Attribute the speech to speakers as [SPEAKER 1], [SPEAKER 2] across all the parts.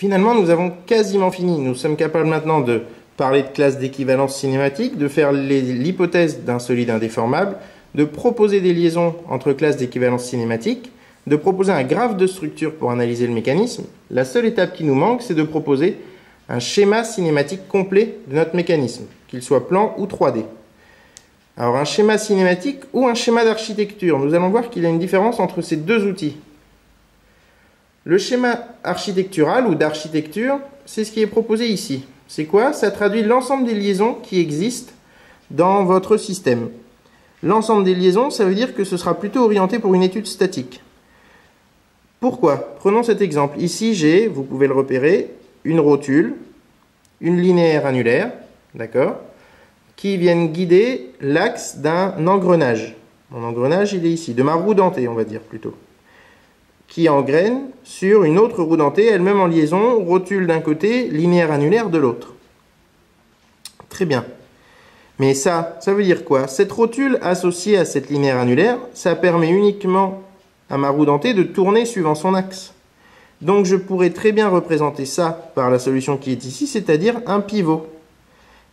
[SPEAKER 1] finalement, nous avons quasiment fini. Nous sommes capables maintenant de parler de classe d'équivalence cinématique, de faire l'hypothèse d'un solide indéformable, de proposer des liaisons entre classes d'équivalence cinématique, de proposer un graphe de structure pour analyser le mécanisme. La seule étape qui nous manque, c'est de proposer un schéma cinématique complet de notre mécanisme, qu'il soit plan ou 3D. Alors un schéma cinématique ou un schéma d'architecture, nous allons voir qu'il y a une différence entre ces deux outils. Le schéma architectural ou d'architecture, c'est ce qui est proposé ici. C'est quoi? Ça traduit l'ensemble des liaisons qui existent dans votre système. L'ensemble des liaisons, ça veut dire que ce sera plutôt orienté pour une étude statique. Pourquoi? Prenons cet exemple. Ici, j'ai, vous pouvez le repérer, une rotule, une linéaire annulaire, d'accord, qui viennent guider l'axe d'un engrenage. Mon engrenage, il est ici, de ma roue dentée, on va dire plutôt, qui engraine sur une autre roue dentée, elle-même en liaison, rotule d'un côté, linéaire annulaire de l'autre. Très bien. Mais ça veut dire quoi? Cette rotule associée à cette linéaire annulaire, ça permet uniquement à ma roue dentée de tourner suivant son axe. Donc je pourrais très bien représenter ça par la solution qui est ici, c'est-à-dire un pivot.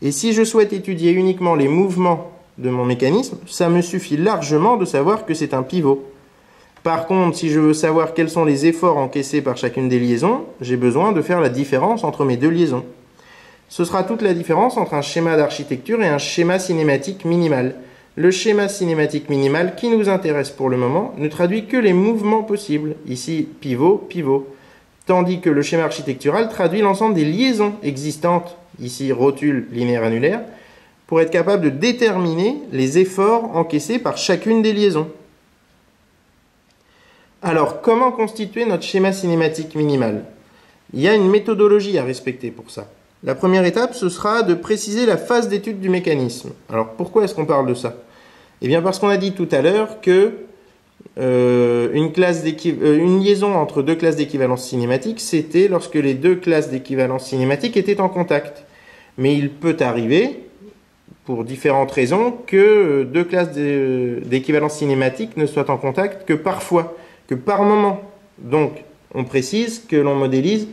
[SPEAKER 1] Et si je souhaite étudier uniquement les mouvements de mon mécanisme, ça me suffit largement de savoir que c'est un pivot. Par contre, si je veux savoir quels sont les efforts encaissés par chacune des liaisons, j'ai besoin de faire la différence entre mes deux liaisons. Ce sera toute la différence entre un schéma d'architecture et un schéma cinématique minimal. Le schéma cinématique minimal qui nous intéresse pour le moment ne traduit que les mouvements possibles. Ici, pivot, pivot. Tandis que le schéma architectural traduit l'ensemble des liaisons existantes, ici rotule, linéaire annulaire, pour être capable de déterminer les efforts encaissés par chacune des liaisons. Alors, comment constituer notre schéma cinématique minimal? Il y a une méthodologie à respecter pour ça. La première étape, ce sera de préciser la phase d'étude du mécanisme. Alors, pourquoi est-ce qu'on parle de ça? Eh bien, parce qu'on a dit tout à l'heure que une liaison entre deux classes d'équivalence cinématique, c'était lorsque les deux classes d'équivalence cinématique étaient en contact. Mais il peut arriver, pour différentes raisons, que deux classes d'équivalence cinématique ne soient en contact que parfois, que par moment. Donc, on précise que l'on modélise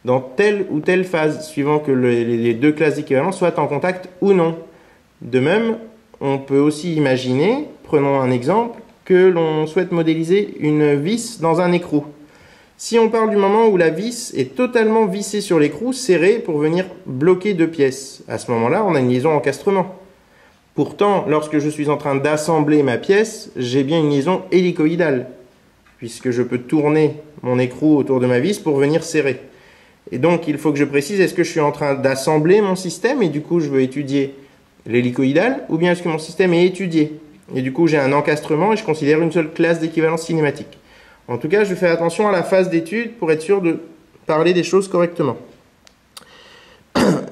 [SPEAKER 1] dans telle ou telle phase, suivant que les deux classes d'équivalence soient en contact ou non. De même, on peut aussi imaginer, prenons un exemple, que l'on souhaite modéliser une vis dans un écrou. Si on parle du moment où la vis est totalement vissée sur l'écrou, serrée pour venir bloquer deux pièces, à ce moment-là, on a une liaison encastrement. Pourtant, lorsque je suis en train d'assembler ma pièce, j'ai bien une liaison hélicoïdale, puisque je peux tourner mon écrou autour de ma vis pour venir serrer. Et donc, il faut que je précise, est-ce que je suis en train d'assembler mon système et du coup, je veux étudier l'hélicoïdal, ou bien est-ce que mon système est étudié et du coup, j'ai un encastrement et je considère une seule classe d'équivalence cinématique. En tout cas, je fais attention à la phase d'étude pour être sûr de parler des choses correctement.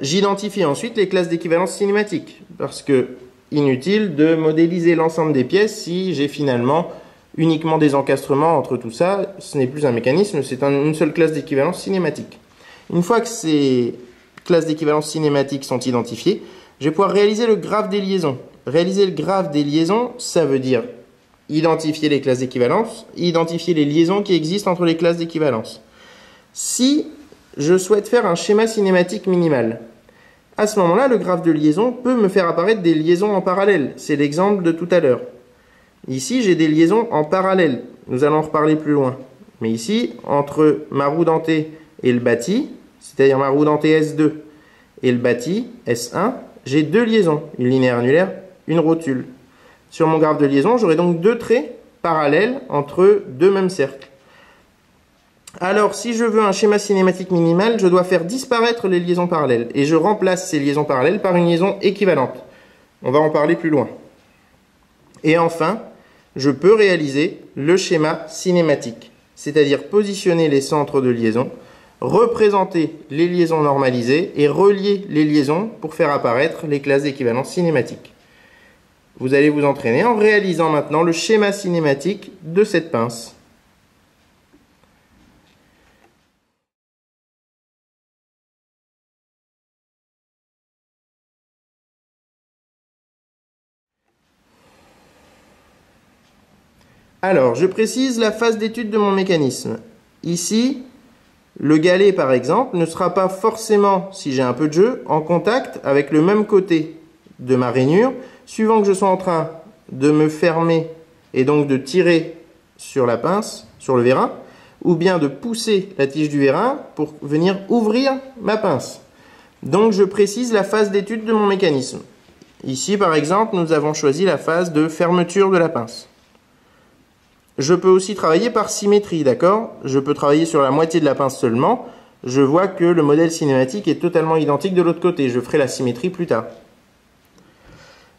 [SPEAKER 1] J'identifie ensuite les classes d'équivalence cinématique, parce que inutile de modéliser l'ensemble des pièces si j'ai finalement uniquement des encastrements entre tout ça. Ce n'est plus un mécanisme, c'est une seule classe d'équivalence cinématique. Une fois que ces classes d'équivalence cinématique sont identifiées, je vais pouvoir réaliser le graphe des liaisons. Réaliser le graphe des liaisons, ça veut dire identifier les classes d'équivalence, identifier les liaisons qui existent entre les classes d'équivalence. Si je souhaite faire un schéma cinématique minimal, à ce moment-là, le graphe de liaison peut me faire apparaître des liaisons en parallèle. C'est l'exemple de tout à l'heure. Ici, j'ai des liaisons en parallèle. Nous allons en reparler plus loin. Mais ici, entre ma roue dentée et le bâti, c'est-à-dire ma roue dentée S2 et le bâti S1, j'ai deux liaisons, une linéaire annulaire, une rotule. Sur mon graphe de liaison, j'aurai donc deux traits parallèles entre deux mêmes cercles. Alors, si je veux un schéma cinématique minimal, je dois faire disparaître les liaisons parallèles. Et je remplace ces liaisons parallèles par une liaison équivalente. On va en parler plus loin. Et enfin, je peux réaliser le schéma cinématique, c'est-à-dire positionner les centres de liaison, représenter les liaisons normalisées et relier les liaisons pour faire apparaître les classes d'équivalence cinématique. Vous allez vous entraîner en réalisant maintenant le schéma cinématique de cette pince. Alors, je précise la phase d'étude de mon mécanisme. Ici, Le galet, par exemple, ne sera pas forcément, si j'ai un peu de jeu, en contact avec le même côté de ma rainure, suivant que je sois en train de me fermer et donc de tirer sur la pince, sur le vérin, ou bien de pousser la tige du vérin pour venir ouvrir ma pince. Donc je précise la phase d'étude de mon mécanisme. Ici, par exemple, nous avons choisi la phase de fermeture de la pince. Je peux aussi travailler par symétrie, d'accord? Je peux travailler sur la moitié de la pince seulement. Je vois que le modèle cinématique est totalement identique de l'autre côté. Je ferai la symétrie plus tard.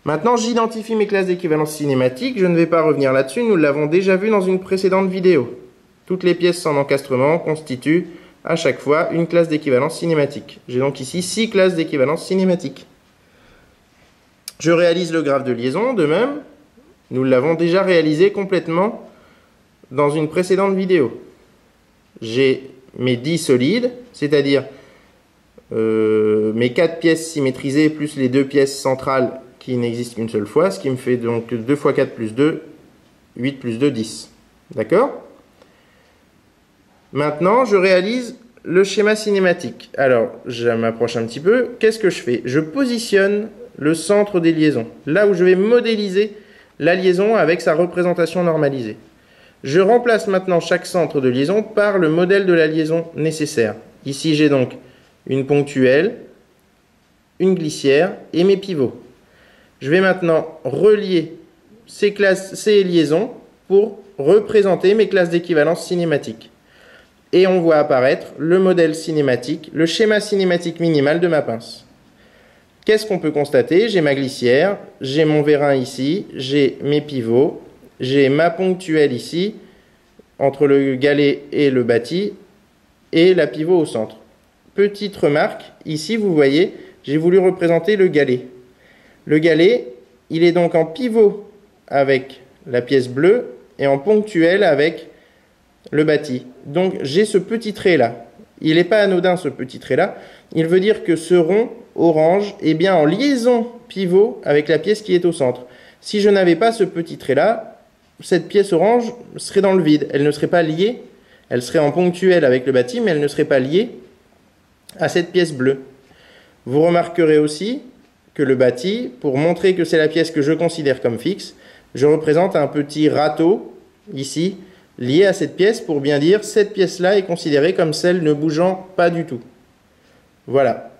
[SPEAKER 1] Maintenant, j'identifie mes classes d'équivalence cinématique. Je ne vais pas revenir là-dessus, nous l'avons déjà vu dans une précédente vidéo. Toutes les pièces sans encastrement constituent à chaque fois une classe d'équivalence cinématique. J'ai donc ici 6 classes d'équivalence cinématique. Je réalise le graphe de liaison, de même. Nous l'avons déjà réalisé complètement dans une précédente vidéo. J'ai mes 10 solides, c'est-à-dire mes 4 pièces symétrisées plus les 2 pièces centrales qui n'existent qu'une seule fois, ce qui me fait donc 2 x 4 plus 2, 8 plus 2, 10. D'accord? Maintenant, je réalise le schéma cinématique. Alors, je m'approche un petit peu. Qu'est-ce que je fais? Je positionne le centre des liaisons, là où je vais modéliser la liaison avec sa représentation normalisée. Je remplace maintenant chaque centre de liaison par le modèle de la liaison nécessaire. Ici, j'ai donc une ponctuelle, une glissière et mes pivots. Je vais maintenant relier ces liaisons pour représenter mes classes d'équivalence cinématique. Et on voit apparaître le modèle cinématique, le schéma cinématique minimal de ma pince. Qu'est-ce qu'on peut constater? J'ai ma glissière, j'ai mon vérin ici, j'ai mes pivots, j'ai ma ponctuelle ici, entre le galet et le bâti, et la pivot au centre. Petite remarque, ici vous voyez, j'ai voulu représenter le galet. Le galet, il est donc en pivot avec la pièce bleue et en ponctuelle avec le bâti. Donc j'ai ce petit trait là. Il n'est pas anodin ce petit trait là. Il veut dire que ce rond orange est bien en liaison pivot avec la pièce qui est au centre. Si je n'avais pas ce petit trait là, cette pièce orange serait dans le vide. Elle ne serait pas liée. Elle serait en ponctuelle avec le bâti, mais elle ne serait pas liée à cette pièce bleue. Vous remarquerez aussi que le bâti, pour montrer que c'est la pièce que je considère comme fixe, je représente un petit râteau ici, lié à cette pièce pour bien dire cette pièce-là est considérée comme celle ne bougeant pas du tout. Voilà.